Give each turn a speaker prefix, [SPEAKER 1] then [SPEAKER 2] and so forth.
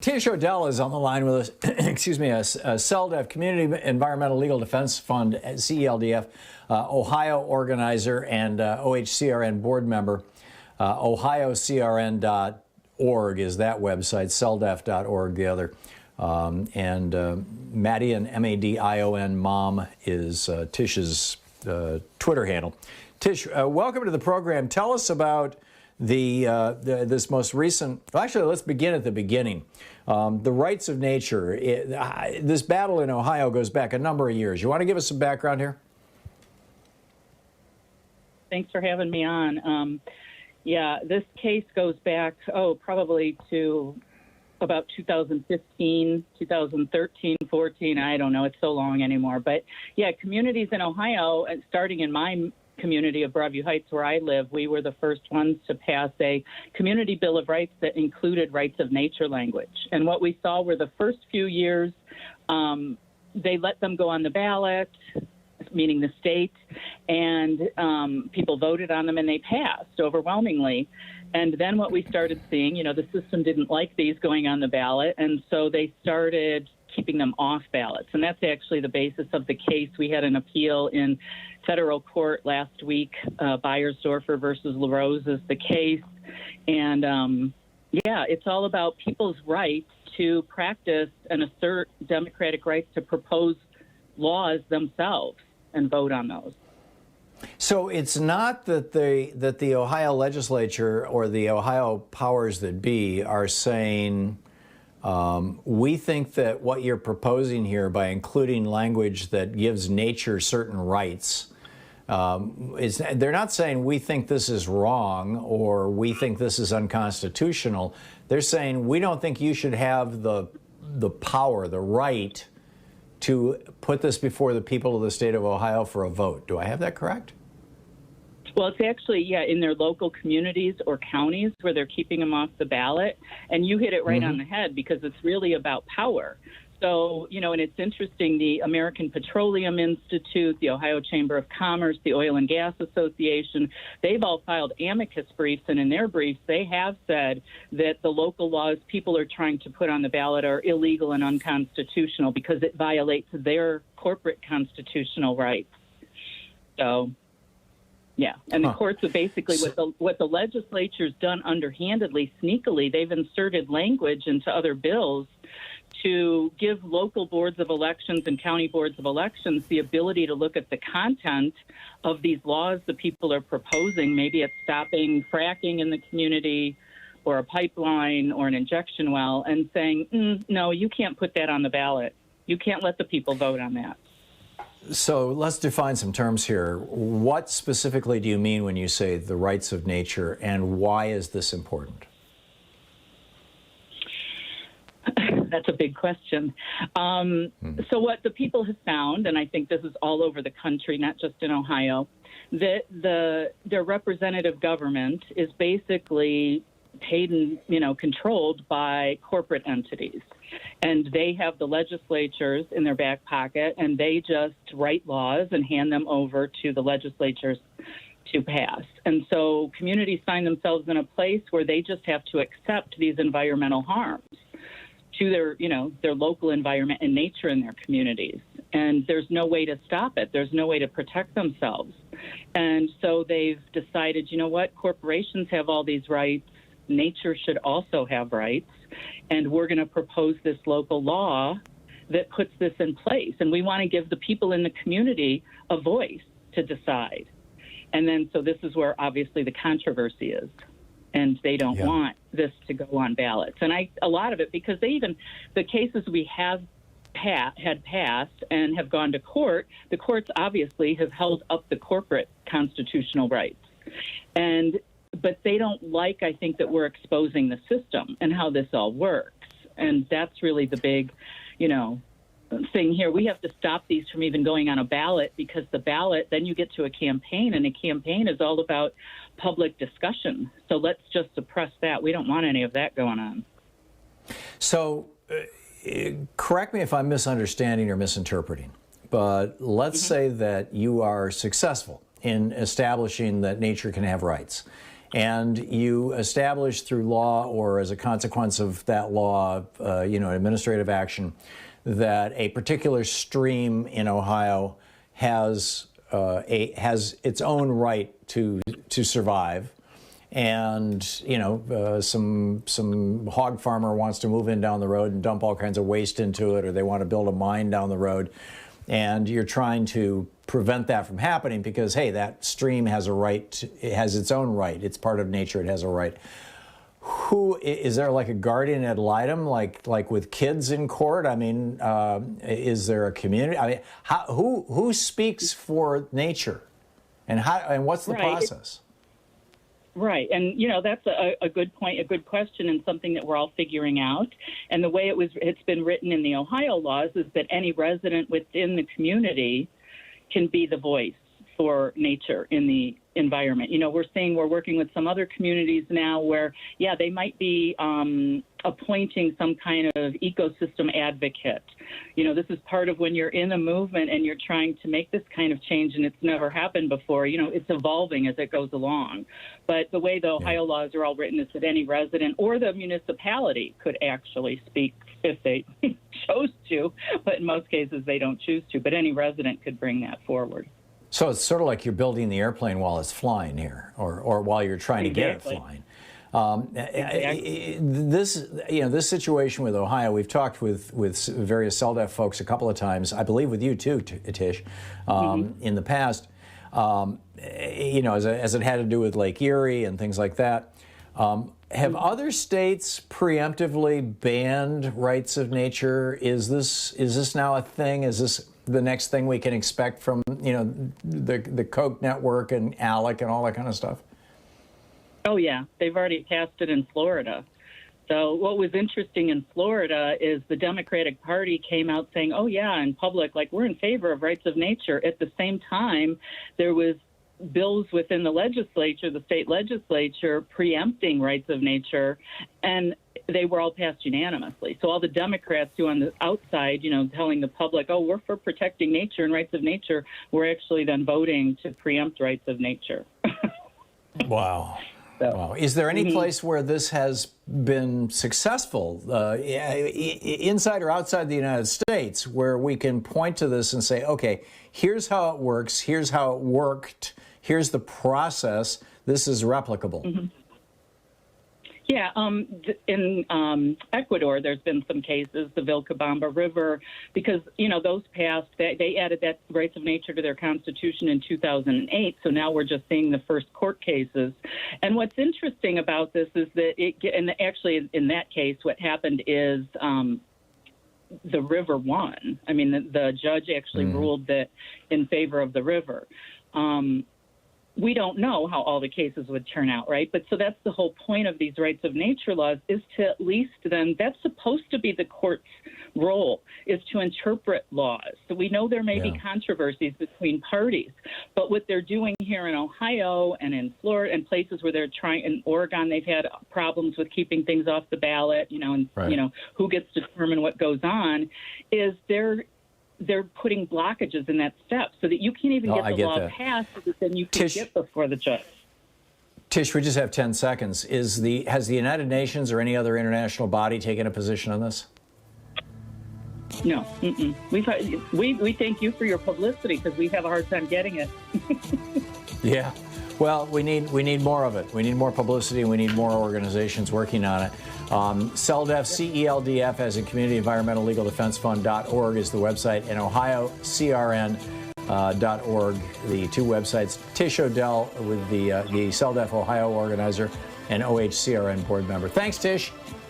[SPEAKER 1] Tish Odell is on the line with us, excuse me, a CELDF, Community Environmental Legal Defense Fund, CELDF, Ohio organizer and OHCRN board member. OhioCRN.org is that website, CELDF.org the other. Madion, M-A-D-I-O-N, Mom is Tish's Twitter handle. Tish, welcome to the program. Tell us about this most recent, well, actually, let's begin at the beginning. The rights of nature. This battle in Ohio goes back a number of years. You want to give us some background here?
[SPEAKER 2] Thanks for having me on. Yeah, this case goes back, probably to about 2015, 2013, 14. I don't know. It's so long anymore. But, yeah, communities in Ohio, starting in my community of Broadview Heights where I live, we were the first ones to pass a community bill of rights that included rights of nature language. And what we saw were the first few years, they let them go on the ballot, meaning the state, and people voted on them and they passed overwhelmingly. And then what we started seeing, the system didn't like these going on the ballot, and so they started keeping them off ballots. And that's actually the basis of the case. We had an appeal in federal court last week. Beiersdorfer versus LaRose is the case. And, it's all about people's rights to practice and assert democratic rights to propose laws themselves and vote on those.
[SPEAKER 1] So it's not that the Ohio legislature or the Ohio powers that be are saying, we think that what you're proposing here by including language that gives nature certain rights, they're not saying we think this is wrong or we think this is unconstitutional. They're saying we don't think you should have the power, the right to put this before the people of the state of Ohio for a vote. Do I have that correct?
[SPEAKER 2] Well, it's actually, in their local communities or counties where they're keeping them off the ballot. And you hit it right on the head because it's really about power. So, and it's interesting, the American Petroleum Institute, the Ohio Chamber of Commerce, the Oil and Gas Association, they've all filed amicus briefs. And in their briefs, they have said that the local laws people are trying to put on the ballot are illegal and unconstitutional because it violates their corporate constitutional rights. So, yeah, and the courts have basically, what the legislature's done underhandedly, sneakily, they've inserted language into other bills to give local boards of elections and county boards of elections the ability to look at the content of these laws the people are proposing. Maybe it's stopping fracking in the community or a pipeline or an injection well and saying, no, you can't put that on the ballot. You can't let the people vote on that.
[SPEAKER 1] So let's define some terms here. What specifically do you mean when you say the rights of nature, and why is this important?
[SPEAKER 2] That's a big question. So what the people have found, and I think this is all over the country, not just in Ohio, that their representative government is basically paid and, controlled by corporate entities. And they have the legislatures in their back pocket, and they just write laws and hand them over to the legislatures to pass. And so communities find themselves in a place where they just have to accept these environmental harms to their local environment and nature in their communities. And there's no way to stop it. There's no way to protect themselves. And so they've decided, corporations have all these rights. Nature should also have rights. And we're going to propose this local law that puts this in place. And we want to give the people in the community a voice to decide. And then, so this is where obviously the controversy is. And they don't want this to go on ballots. And a lot of it, because the cases we had passed and have gone to court, the courts obviously have held up the corporate constitutional rights. But they don't like, I think, that we're exposing the system and how this all works. And that's really the big, thing here. We have to stop these from even going on a ballot, because the ballot, then you get to a campaign, and a campaign is all about public discussion. So let's just suppress that. We don't want any of that going on.
[SPEAKER 1] So correct me if I'm misunderstanding or misinterpreting, but let's say that you are successful in establishing that nature can have rights. and you establish through law or as a consequence of that law, administrative action, that a particular stream in Ohio has its own right to survive, and some hog farmer wants to move in down the road and dump all kinds of waste into it, or they want to build a mine down the road, and you're trying to prevent that from happening because, hey, that stream has a right, it has its own right, it's part of nature, it has a right. Who is there, like a guardian ad litem, like with kids in court? I mean, is there a community? I mean, who speaks for nature, and what's the process?
[SPEAKER 2] Right, and that's a good point, a good question, and something that we're all figuring out. And the way it's been written in the Ohio laws is that any resident within the community can be the voice for nature in the environment. We're working with some other communities now where, they might be appointing some kind of ecosystem advocate. This is part of when you're in a movement and you're trying to make this kind of change, and it's never happened before. It's evolving as it goes along. But the way the Ohio laws are all written is that any resident or the municipality could actually speak if they chose to, but in most cases they don't choose to. But any resident could bring that forward.
[SPEAKER 1] So it's sort of like you're building the airplane while it's flying here, or while you're trying to get it flying.
[SPEAKER 2] Exactly.
[SPEAKER 1] This situation with Ohio, we've talked with various CELDEF folks a couple of times, I believe with you too, Tish, in the past, as it had to do with Lake Erie and things like that. Have other states preemptively banned rights of nature? Is this now a thing? Is this the next thing we can expect from the Koch network and ALEC and all that kind of stuff?
[SPEAKER 2] Oh yeah, they've already passed it in Florida. So what was interesting in Florida is the Democratic Party came out saying, oh yeah, in public, like, we're in favor of rights of nature. At the same time, there was bills within the legislature, the state legislature, preempting rights of nature, and they were all passed unanimously. So all the Democrats who on the outside, telling the public, oh, we're for protecting nature and rights of nature, were actually then voting to preempt rights of nature.
[SPEAKER 1] Wow. Wow. Is there any place where this has been successful, inside or outside the United States, where we can point to this and say, okay, here's how it works, here's how it worked, here's the process, this is replicable?
[SPEAKER 2] Mm-hmm. Yeah, in Ecuador, there's been some cases, the Vilcabamba River, because, those passed, they added that rights of nature to their constitution in 2008, so now we're just seeing the first court cases. And what's interesting about this is that actually in that case, what happened is the river won. I mean, the judge actually ruled that in favor of the river. We don't know how all the cases would turn out, right? But so that's the whole point of these rights of nature laws, is to at least then, that's supposed to be the court's role, is to interpret laws. So we know there may be controversies between parties, but what they're doing here in Ohio and in Florida and places where they're trying, in Oregon, they've had problems with keeping things off the ballot, and who gets to determine what goes on, is they're putting blockages in that step so that you can't even get the law passed, so that then you can get before the judge.
[SPEAKER 1] Tish, we just have 10 seconds. Has the United Nations or any other international body taken a position on this?
[SPEAKER 2] No. We thank you for your publicity, because we have a hard time getting it.
[SPEAKER 1] Yeah. Well, we need more of it. We need more publicity, and we need more organizations working on it. CELDEF, CELDF, as in Community Environmental Legal Defense Fund.org is the website, and OhioCRN.org, the two websites. Tish O'Dell with the CELDEF Ohio organizer and OHCRN board member. Thanks, Tish.